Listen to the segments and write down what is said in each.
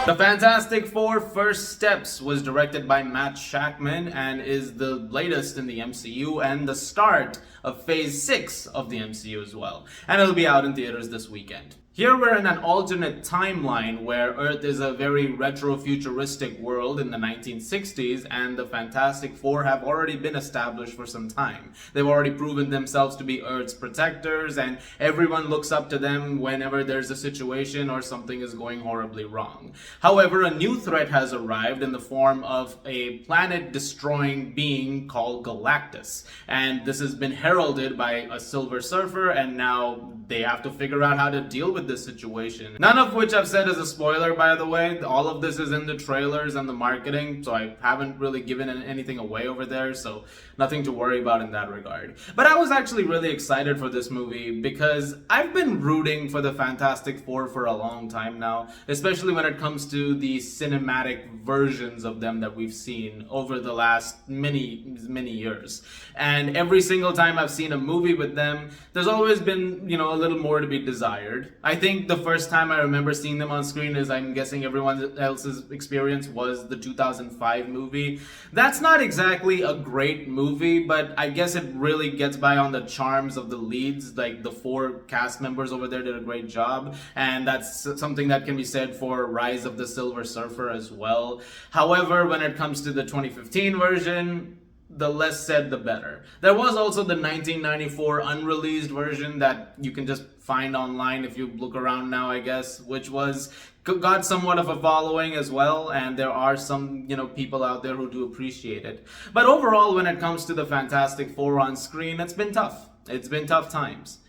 The Fantastic Four First Steps was directed by Matt Shakman and is the latest in the MCU and the start of Phase 6 of the MCU as well. And it'll be out in theaters this weekend. Here we're in an alternate timeline where Earth is a very retro-futuristic world in the 1960s, and the Fantastic Four have already been established for some time. They've already proven themselves to be Earth's protectors, and everyone looks up to them whenever there's a situation or something is going horribly wrong. However, a new threat has arrived in the form of a planet-destroying being called Galactus, and this has been heralded by a Silver Surfer, and now they have to figure out how to deal with this situation. None of which I've said is a spoiler, by the way. All of this is in the trailers and the marketing, so I haven't really given anything away over there, so nothing to worry about in that regard. But I was actually really excited for this movie because I've been rooting for the Fantastic Four for a long time now, especially when it comes to the cinematic versions of them that we've seen over the last many years. And every single time I've seen a movie with them, there's always been, a little more to be desired. I think the first time I remember seeing them on screen, as I'm guessing everyone else's experience, was the 2005 movie. That's not exactly a great movie, but I guess it really gets by on the charms of the leads. Like, the four cast members over there did a great job, and that's something that can be said for Rise of the Silver Surfer as well. However, when it comes to the 2015 version, the less said the better. There was also the 1994 unreleased version that you can just find online if you look around now, I guess, which got somewhat of a following as well, and there are some, people out there who do appreciate it. But overall, when it comes to the Fantastic Four on screen, it's been tough. It's been tough times.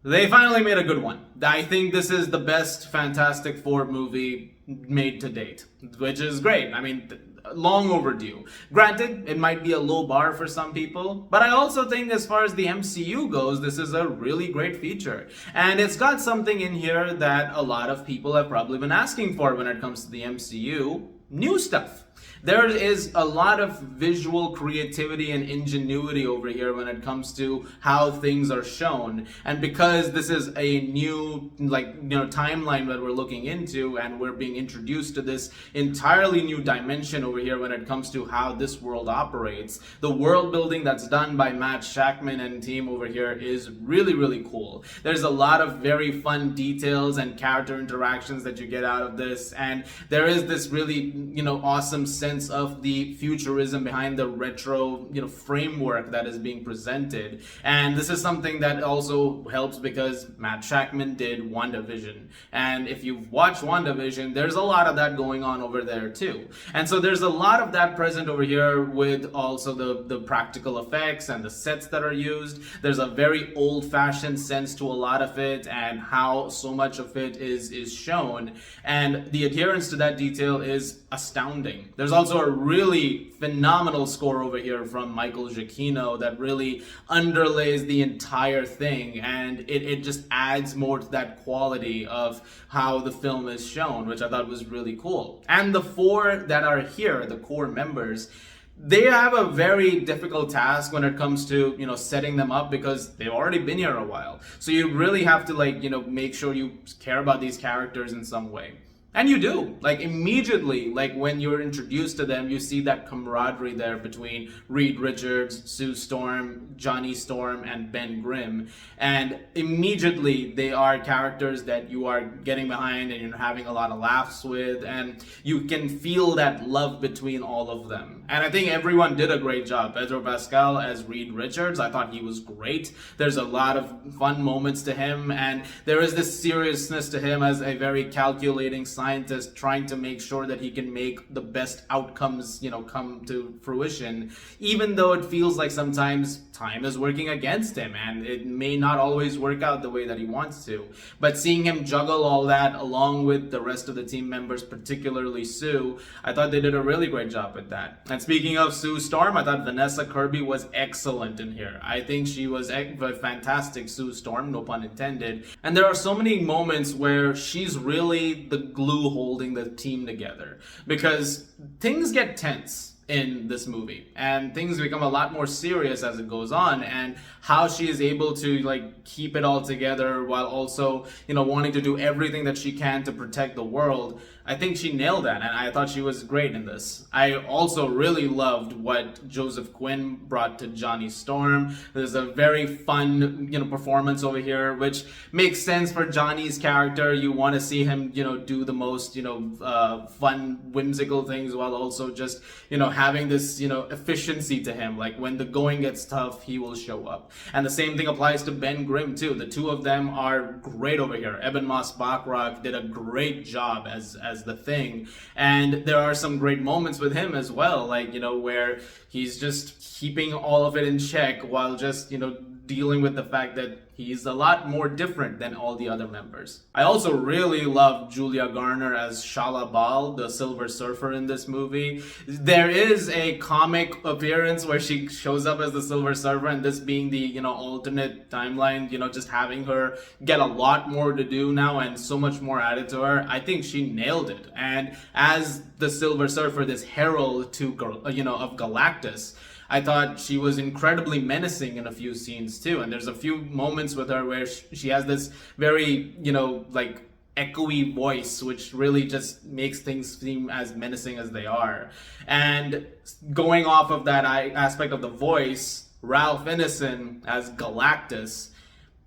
They finally made a good one. I think this is the best Fantastic Four movie made to date, which is great. I mean, long overdue. Granted, it might be a low bar for some people, but I also think as far as the MCU goes, this is a really great feature. And it's got something in here that a lot of people have probably been asking for when it comes to the MCU: new stuff. There is a lot of visual creativity and ingenuity over here when it comes to how things are shown. And because this is a new, timeline that we're looking into, and we're being introduced to this entirely new dimension over here when it comes to how this world operates, the world building that's done by Matt Shakman and team over here is really, really cool. There's a lot of very fun details and character interactions that you get out of this, and there is this really, awesome sense of the futurism behind the retro, framework that is being presented. And this is something that also helps because Matt Shakman did WandaVision. And if you've watched WandaVision, there's a lot of that going on over there too. And so there's a lot of that present over here with also the practical effects and the sets that are used. There's a very old-fashioned sense to a lot of it and how so much of it is shown. And the adherence to that detail is astounding. There's also a really phenomenal score over here from Michael Giacchino that really underlays the entire thing, and it just adds more to that quality of how the film is shown, which I thought was really cool. And the four that are here, the core members, they have a very difficult task when it comes to, setting them up because they've already been here a while. So you really have to, make sure you care about these characters in some way. And you do. Immediately, when you're introduced to them, you see that camaraderie there between Reed Richards, Sue Storm, Johnny Storm, and Ben Grimm. And immediately, they are characters that you are getting behind and you're having a lot of laughs with, and you can feel that love between all of them. And I think everyone did a great job. Pedro Pascal as Reed Richards, I thought he was great. There's a lot of fun moments to him, and there is this seriousness to him as a very calculating scientist trying to make sure that he can make the best outcomes, come to fruition, even though it feels like sometimes time is working against him and it may not always work out the way that he wants to. But seeing him juggle all that along with the rest of the team members, particularly Sue, I thought they did a really great job with that. And speaking of Sue Storm, I thought Vanessa Kirby was excellent in here. I think she was a fantastic Sue Storm, no pun intended. And there are so many moments where she's really the glue holding the team together, because things get tense in this movie, and things become a lot more serious as it goes on, and how she is able to like keep it all together while also, you know, wanting to do everything that she can to protect the world. I think she nailed that, and I thought she was great in this. I also really loved what Joseph Quinn brought to Johnny Storm. There's a very fun, you know, performance over here, which makes sense for Johnny's character. You want to see him, you know, do the most, you know, fun, whimsical things, while also just, you know, having this, you know, efficiency to him. Like when the going gets tough, he will show up. And the same thing applies to Ben Grimm too. The two of them are great over here. Eben Moss-Bachrach did a great job as the Thing, and there are some great moments with him as well, like, you know, where he's just keeping all of it in check while just, you know, dealing with the fact that he's a lot more different than all the other members. I also really love Julia Garner as shalla-bal, the Silver Surfer in this movie. There is a comic appearance where she shows up as the Silver Surfer, and this being the, you know, alternate timeline, you know, just having her get a lot more to do now and so much more added to her. I think she nailed it. And as the Silver Surfer, this herald to, you know, of Galactus, I thought she was incredibly menacing in a few scenes too. And there's a few moments with her where she has this very, you know, like echoey voice, which really just makes things seem as menacing as they are. And going off of that aspect of the voice, Ralph Ineson as Galactus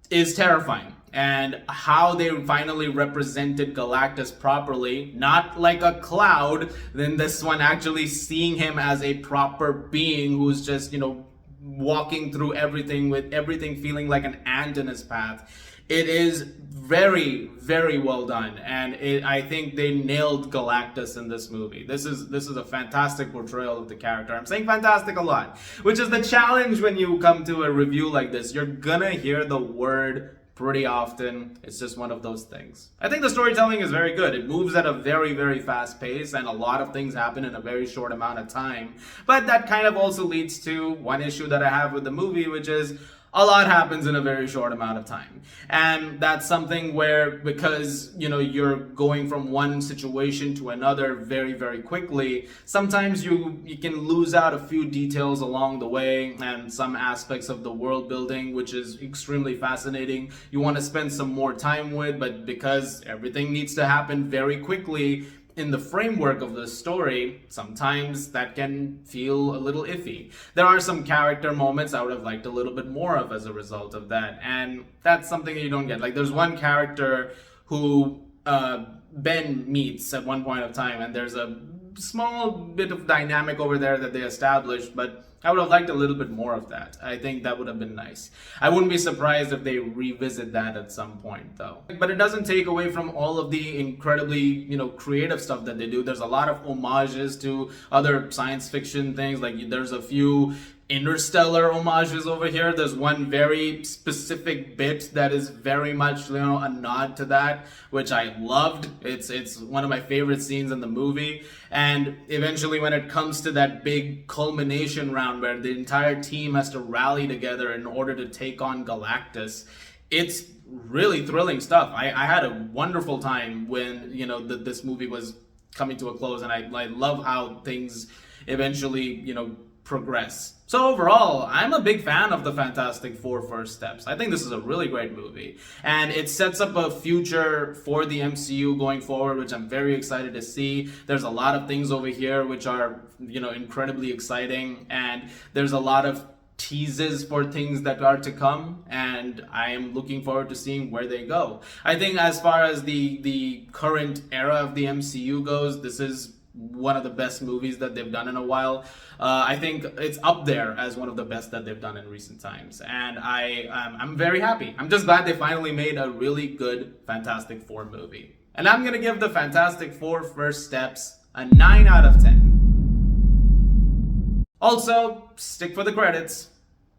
is terrifying. And how they finally represented Galactus properly, not like a cloud, then this one actually seeing him as a proper being who's just, you know, walking through everything with everything feeling like an ant in his path. It is very, very well done, and I think they nailed Galactus in this movie. This is a fantastic portrayal of the character. I'm saying fantastic a lot, which is the challenge when you come to a review like this. You're gonna hear the word pretty often. It's just one of those things. I think the storytelling is very good. It moves at a very, very fast pace, and a lot of things happen in a very short amount of time. But that kind of also leads to one issue that I have with the movie, which is a lot happens in a very short amount of time. And that's something where, because, you know, you're going from one situation to another very, very quickly, sometimes you can lose out a few details along the way, and some aspects of the world building, which is extremely fascinating, you want to spend some more time with, but because everything needs to happen very quickly in the framework of the story, sometimes that can feel a little iffy. There are some character moments I would have liked a little bit more of as a result of that, and that's something you don't get. Like, there's one character who Ben meets at one point of time, and there's a small bit of dynamic over there that they established, but I would have liked a little bit more of that. I think that would have been nice. I wouldn't be surprised if they revisit that at some point though. But it doesn't take away from all of the incredibly, you know, creative stuff that they do. There's a lot of homages to other science fiction things. Like, there's a few Interstellar homages over here. There's one very specific bit that is very much, you know, a nod to that, which I loved. It's one of my favorite scenes in the movie. And eventually, when it comes to that big culmination round where the entire team has to rally together in order to take on Galactus, it's really thrilling stuff. I had a wonderful time when, you know, this movie was coming to a close, and I love how things eventually, you know, progress. So overall, I'm a big fan of the Fantastic Four First Steps. I think this is a really great movie, and it sets up a future for the MCU going forward, which I'm very excited to see. There's a lot of things over here which are, you know, incredibly exciting, and there's a lot of teases for things that are to come, and I am looking forward to seeing where they go. I think as far as the current era of the MCU goes, this is one of the best movies that they've done in a while. I think it's up there as one of the best that they've done in recent times, and I'm very happy. I'm just glad they finally made a really good Fantastic Four movie. And I'm gonna give the Fantastic Four First Steps a 9 out of 10. Also, stick for the credits.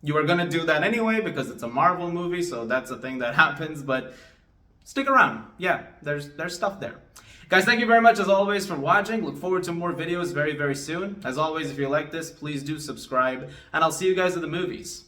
You are gonna do that anyway because it's a Marvel movie, so that's a thing that happens, but stick around. Yeah, there's stuff there. Guys, thank you very much as always for watching. Look forward to more videos very, very soon. As always, if you like this, please do subscribe, and I'll see you guys at the movies.